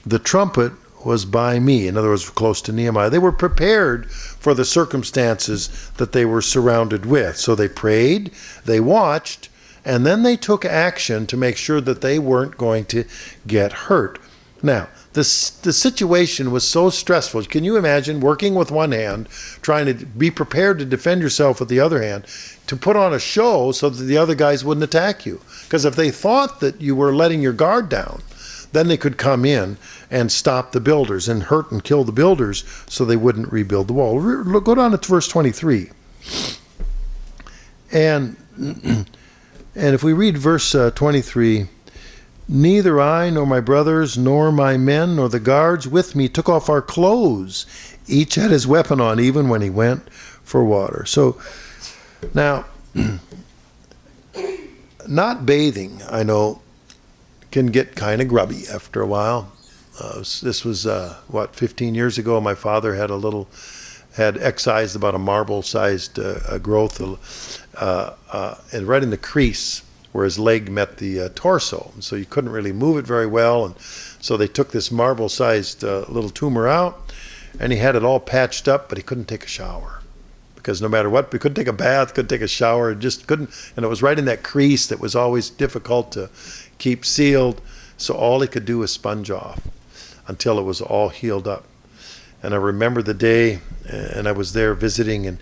the trumpet was by me. In other words, close to Nehemiah. They were prepared for the circumstances that they were surrounded with. So they prayed, they watched, and then they took action to make sure that they weren't going to get hurt. Now, the situation was so stressful. Can you imagine working with one hand, trying to be prepared to defend yourself with the other hand, to put on a show so that the other guys wouldn't attack you? Because if they thought that you were letting your guard down, then they could come in and stop the builders and hurt and kill the builders so they wouldn't rebuild the wall. Go down to verse 23. And if we read verse 23, neither I nor my brothers nor my men nor the guards with me took off our clothes. Each had his weapon on, even when he went for water. So now, not bathing, I know, can get kind of grubby after a while. This was, 15 years ago, my father had excised about a marble-sized growth and right in the crease where his leg met the torso. So you couldn't really move it very well. And so they took this marble-sized little tumor out, and he had it all patched up, but he couldn't take a shower. Because no matter what, we couldn't take a bath, couldn't take a shower, just couldn't. And it was right in that crease that was always difficult to keep sealed. So all he could do was sponge off until it was all healed up. And I remember the day, and I was there visiting, and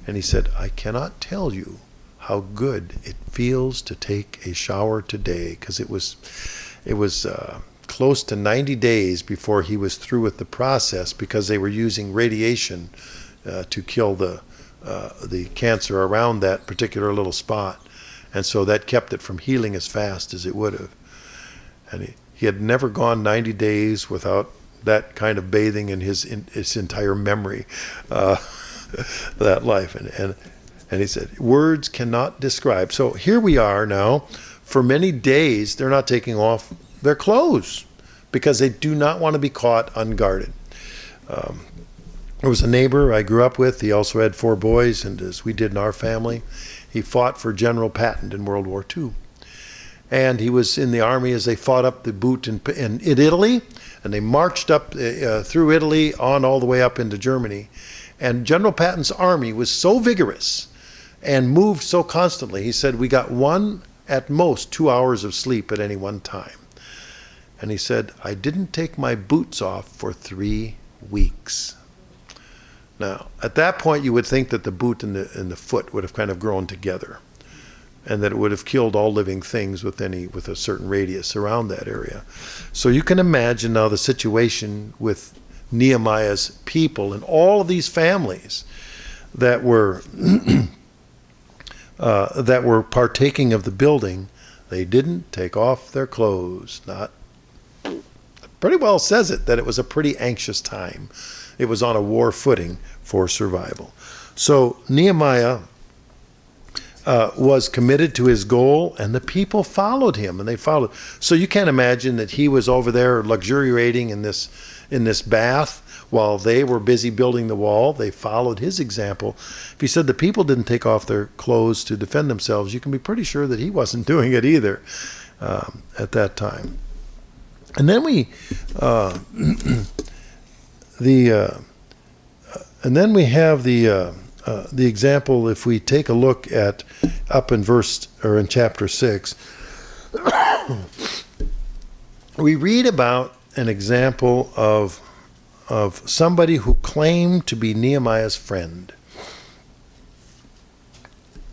he said, I cannot tell you how good it feels to take a shower today, because it was close to 90 days before he was through with the process, because they were using radiation to kill the cancer around that particular little spot, and so that kept it from healing as fast as it would have. And he had never gone 90 days without that kind of bathing in his entire memory, that life, and he said, words cannot describe. So here we are now. For many days, they're not taking off their clothes because they do not want to be caught unguarded. There was a neighbor I grew up with. He also had 4 boys, and as we did in our family, he fought for General Patton in World War II. And he was in the army as they fought up the Butte in Italy, and they marched up through Italy on all the way up into Germany. And General Patton's army was so vigorous and moved so constantly. He said, we got at most 2 hours of sleep at any one time. And he said, I didn't take my boots off for 3 weeks. Now, at that point, you would think that the boot and the foot would have kind of grown together, and that it would have killed all living things with a certain radius around that area. So you can imagine now the situation with Nehemiah's people and all of these families that were partaking of the building. They didn't take off their clothes. Pretty well says it that it was a pretty anxious time. It was on a war footing for survival. So Nehemiah was committed to his goal, and the people followed him, and they followed. So you can't imagine that he was over there luxuriating in this bath while they were busy building the wall. They followed his example. If he said the people didn't take off their clothes to defend themselves, you can be pretty sure that he wasn't doing it either at that time. And then we have the example. If we take a look at up in chapter 6, we read about an example of somebody who claimed to be Nehemiah's friend.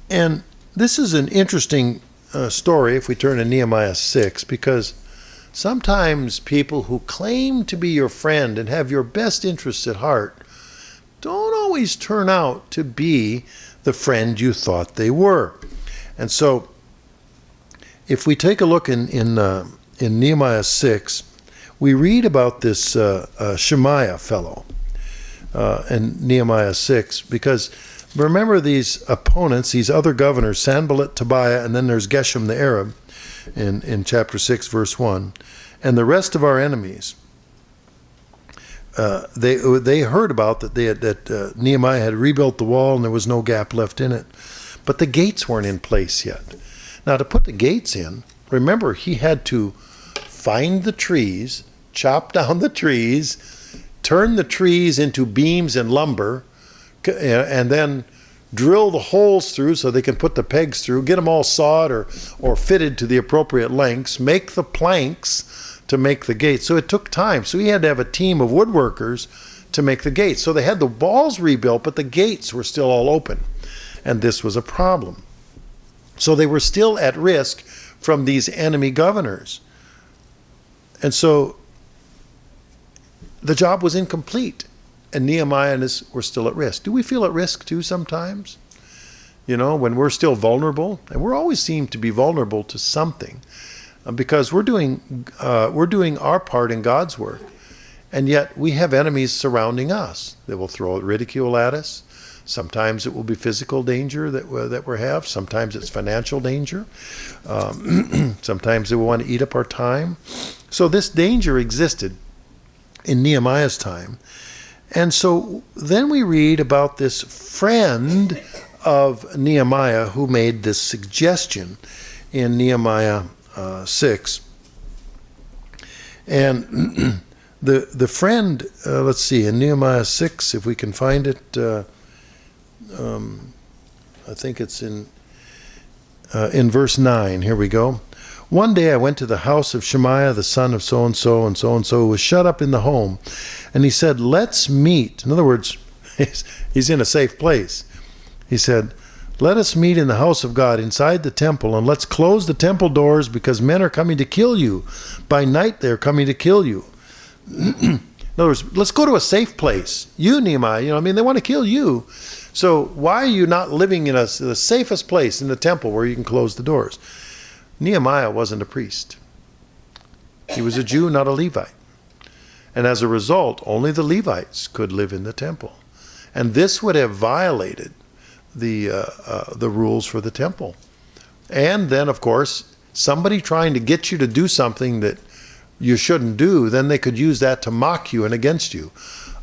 And this is an interesting story if we turn to Nehemiah 6, because sometimes people who claim to be your friend and have your best interests at heart don't always turn out to be the friend you thought they were. And so if we take a look in Nehemiah 6, we read about this Shemaiah fellow in Nehemiah 6, because remember these opponents, these other governors, Sanballat, Tobiah, and then there's Geshem the Arab in chapter 6, verse 1, and the rest of our enemies. they heard about that Nehemiah had rebuilt the wall and there was no gap left in it, but the gates weren't in place yet. Now, to put the gates in, remember, he had to find the trees, chop down the trees, turn the trees into beams and lumber, and then drill the holes through so they can put the pegs through, get them all sawed or fitted to the appropriate lengths, make the planks to make the gates. So it took time. So he had to have a team of woodworkers to make the gates. So they had the walls rebuilt, but the gates were still all open. And this was a problem. So they were still at risk from these enemy governors. And so the job was incomplete. And Nehemiah and his were still at risk. Do we feel at risk too sometimes? When we're still vulnerable, and we always seem to be vulnerable to something, because we're doing our part in God's work, and yet we have enemies surrounding us. They will throw ridicule at us. Sometimes it will be physical danger that we have. Sometimes it's financial danger. Sometimes they will want to eat up our time. So this danger existed in Nehemiah's time. And so then we read about this friend of Nehemiah who made this suggestion in Nehemiah 6. And the friend, let's see, in Nehemiah 6, if we can find it, I think it's in verse 9. Here we go. One day I went to the house of Shemaiah, the son of so-and-so, who was shut up in the home. And he said, let's meet. In other words, he's in a safe place. He said, let us meet in the house of God inside the temple, and let's close the temple doors because men are coming to kill you. By night they're coming to kill you. In other words, let's go to a safe place. You, Nehemiah, they want to kill you. So why are you not living in the safest place in the temple where you can close the doors? Nehemiah wasn't a priest. He was a Jew, not a Levite. And as a result, only the Levites could live in the temple. And this would have violated the rules for the temple. And then, of course, somebody trying to get you to do something that you shouldn't do, then they could use that to mock you and against you.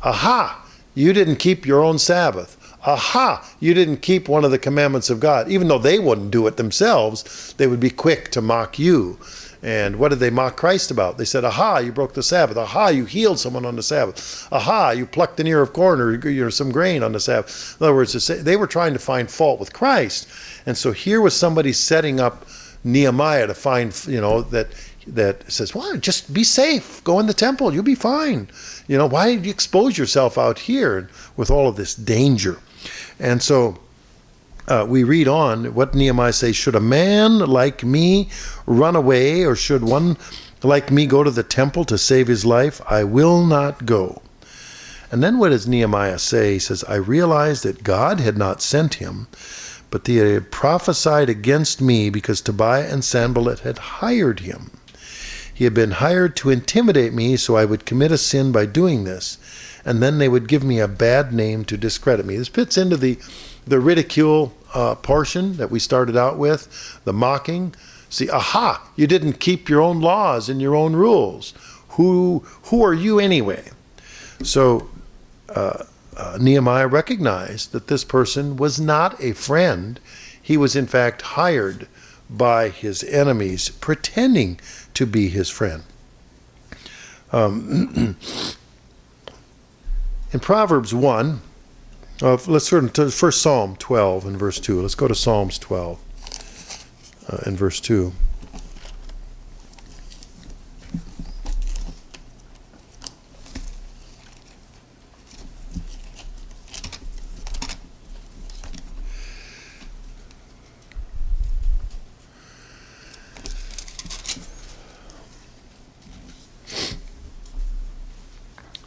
Aha! You didn't keep your own Sabbath. Aha! You didn't keep one of the commandments of God. Even though they wouldn't do it themselves, they would be quick to mock you. And what did they mock Christ about? They said, aha, you broke the Sabbath. Aha, you healed someone on the Sabbath. Aha, you plucked an ear of corn or some grain on the Sabbath. In other words, they were trying to find fault with Christ. And so here was somebody setting up Nehemiah to find, that says, well, just be safe. Go in the temple. You'll be fine. Why do you expose yourself out here with all of this danger? And so we read on what Nehemiah says, should a man like me run away, or should one like me go to the temple to save his life? I will not go. And then what does Nehemiah say? He says, I realized that God had not sent him, but that he had prophesied against me because Tobiah and Sanballat had hired him. He had been hired to intimidate me so I would commit a sin by doing this, and then they would give me a bad name to discredit me. This fits into the ridicule portion that we started out with, the mocking. See, aha, you didn't keep your own laws and your own rules. Who are you anyway? So Nehemiah recognized that this person was not a friend. He was in fact hired by his enemies, pretending to be his friend. In Proverbs 1, let's turn to first Psalm 12 and verse 2. Let's go to Psalms 12 and verse 2.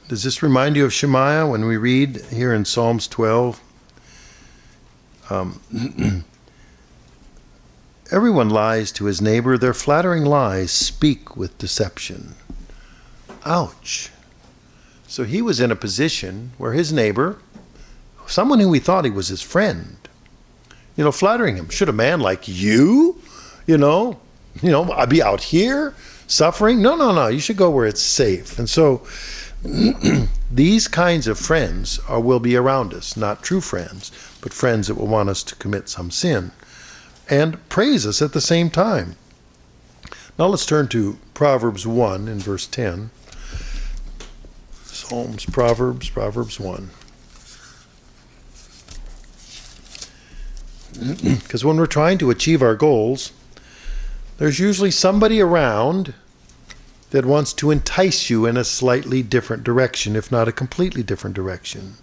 Does this remind you of Shemaiah when we read here in Psalms 12? Everyone lies to his neighbor. Their flattering lies speak with deception. Ouch. So he was in a position where his neighbor, someone who he thought he was his friend, flattering him. Should a man like you, I'd be out here suffering? No. You should go where it's safe. And so These kinds of friends will be around us, not true friends, but friends that will want us to commit some sin and praise us at the same time. Now let's turn to Proverbs 1 in verse 10. Psalms, Proverbs 1. Because when we're trying to achieve our goals, there's usually somebody around that wants to entice you in a slightly different direction, if not a completely different direction.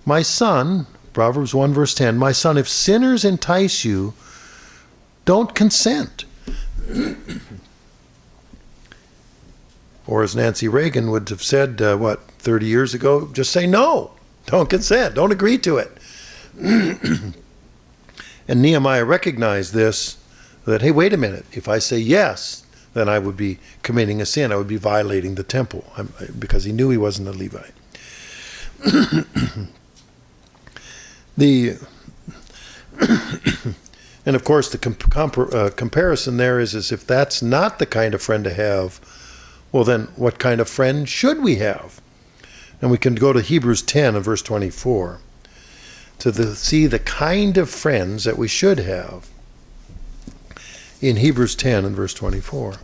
My son, Proverbs 1 verse 10, my son, if sinners entice you, don't consent. Or as Nancy Reagan would have said, 30 years ago, just say no. Don't consent. Don't agree to it. And Nehemiah recognized this, that, hey, wait a minute. If I say yes, then I would be committing a sin. I would be violating the temple, because he knew he wasn't a Levite. And of course, the comparison there is if that's not the kind of friend to have, well then, what kind of friend should we have? And we can go to Hebrews 10 and verse 24 to see the kind of friends that we should have. In Hebrews 10 and verse 24.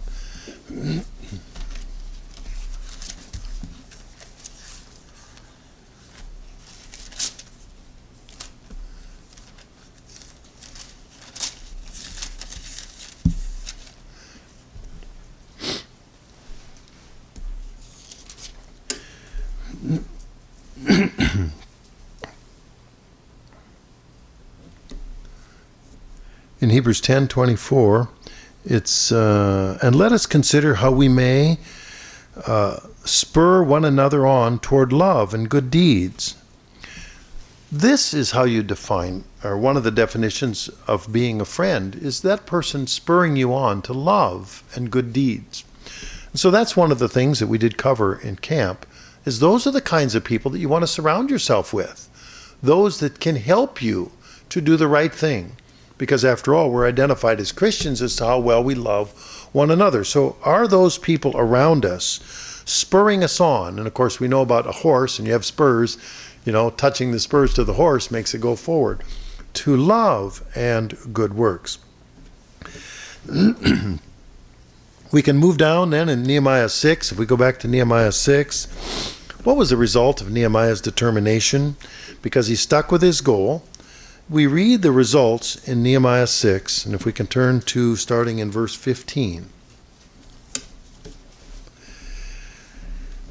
In Hebrews 10:24, it's and let us consider how we may spur one another on toward love and good deeds. This is how you define, or one of the definitions of being a friend, is that person spurring you on to love and good deeds. And so that's one of the things that we did cover in camp, is those are the kinds of people that you want to surround yourself with. Those that can help you to do the right thing. Because after all, we're identified as Christians as to how well we love one another. So are those people around us spurring us on? And of course, we know about a horse, and you have spurs, touching the spurs to the horse makes it go forward. To love and good works. We can move down then in Nehemiah 6. If we go back to Nehemiah 6, what was the result of Nehemiah's determination? Because he stuck with his goal. We read the results in Nehemiah 6, and if we can turn to starting in verse 15.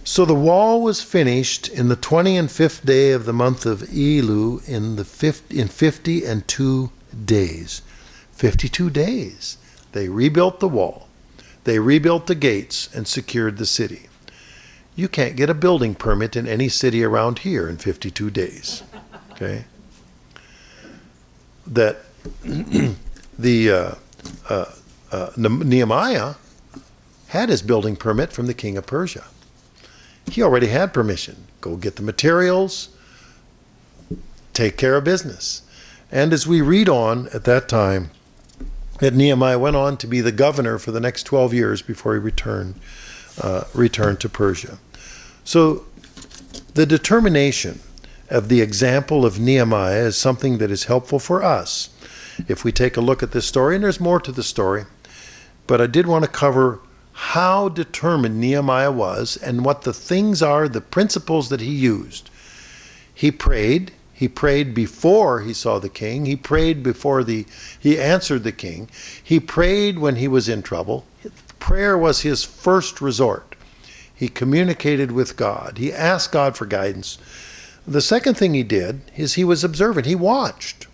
So the wall was finished in the 25th day of the month of Elul in 52 days. 52 days. They rebuilt the wall. They rebuilt the gates and secured the city. You can't get a building permit in any city around here in 52 days. Okay? That Nehemiah had his building permit from the king of Persia. He already had permission. Go get the materials, take care of business. And as we read on at that time, that Nehemiah went on to be the governor for the next 12 years before he returned to Persia. So the determination of the example of Nehemiah is something that is helpful for us. If we take a look at this story, and there's more to the story, but I did want to cover how determined Nehemiah was and what the things are, the principles that he used. He prayed. He prayed before he saw the king. He prayed before he answered the king. He prayed when he was in trouble. Prayer was his first resort. He communicated with God. He asked God for guidance. The second thing he did is he was observant. He watched.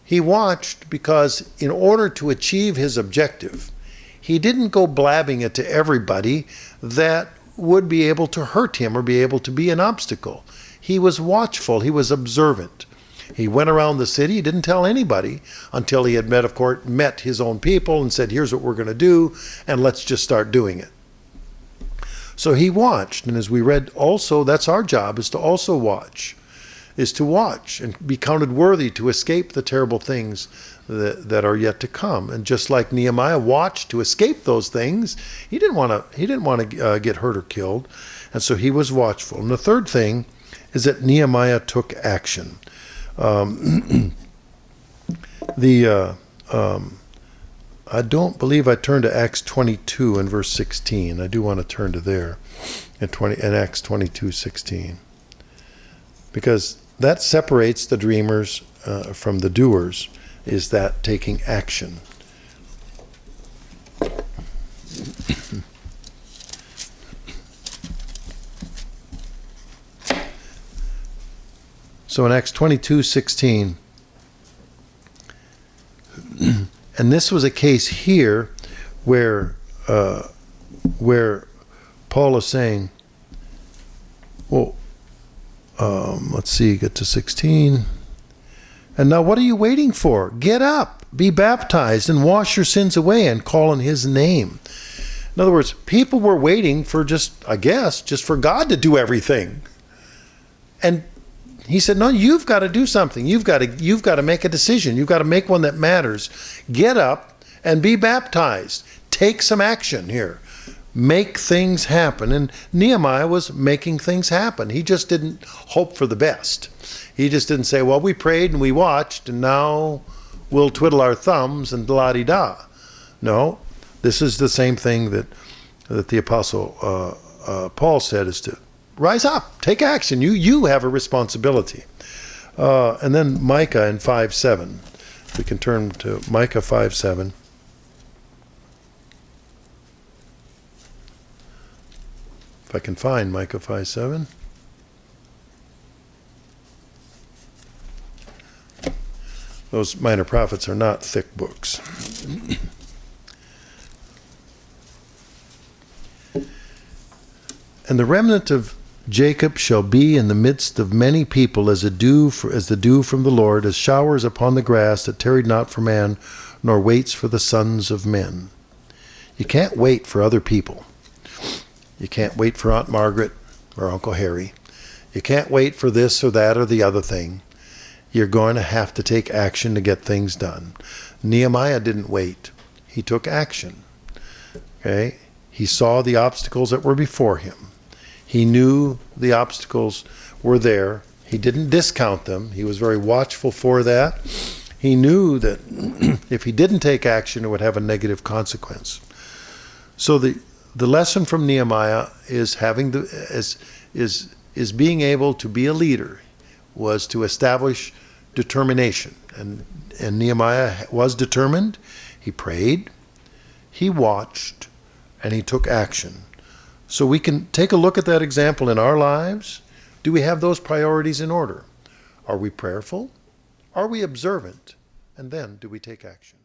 He watched because in order to achieve his objective, he didn't go blabbing it to everybody that would be able to hurt him or be able to be an obstacle. He was watchful. He was observant. He went around the city. He didn't tell anybody until he had met his own people and said, here's what we're going to do, and let's just start doing it. So he watched, and as we read also, that's our job, is to also watch, is to watch and be counted worthy to escape the terrible things that are yet to come. And just like Nehemiah watched to escape those things, he didn't want to get hurt or killed. And so he was watchful. And the third thing is that Nehemiah took action. I don't believe I turned to Acts 22 and verse 16. I do want to turn to there in Acts 22:16, because that separates the dreamers from the doers, is that taking action. So in Acts 22:16, and this was a case here where Paul is saying, well, let's see, get to 16. And now what are you waiting for? Get up, be baptized, and wash your sins away, and call on his name. In other words, people were waiting for just for God to do everything. And he said, no, you've got to do something. You've got to make a decision. You've got to make one that matters. Get up and be baptized. Take some action here. Make things happen. And Nehemiah was making things happen. He just didn't hope for the best. He just didn't say, well, we prayed and we watched, and now we'll twiddle our thumbs and la-di-da. No, this is the same thing that the Apostle Paul said, is to rise up, take action. You have a responsibility. And then Micah in 5:7. We can turn to Micah 5:7. If I can find Micah 5:7. Those minor prophets are not thick books. And the remnant of Jacob shall be in the midst of many people as the dew from the Lord, as showers upon the grass that tarried not for man, nor waits for the sons of men. You can't wait for other people. You can't wait for Aunt Margaret or Uncle Harry. You can't wait for this or that or the other thing. You're going to have to take action to get things done. Nehemiah didn't wait. He took action. Okay? He saw the obstacles that were before him. He knew the obstacles were there. He didn't discount them. He was very watchful for that. He knew that if he didn't take action, it would have a negative consequence. So the lesson from Nehemiah is being able to be a leader, was to establish determination. And Nehemiah was determined. He prayed, he watched, and he took action. So we can take a look at that example in our lives. Do we have those priorities in order? Are we prayerful? Are we observant? And then do we take action?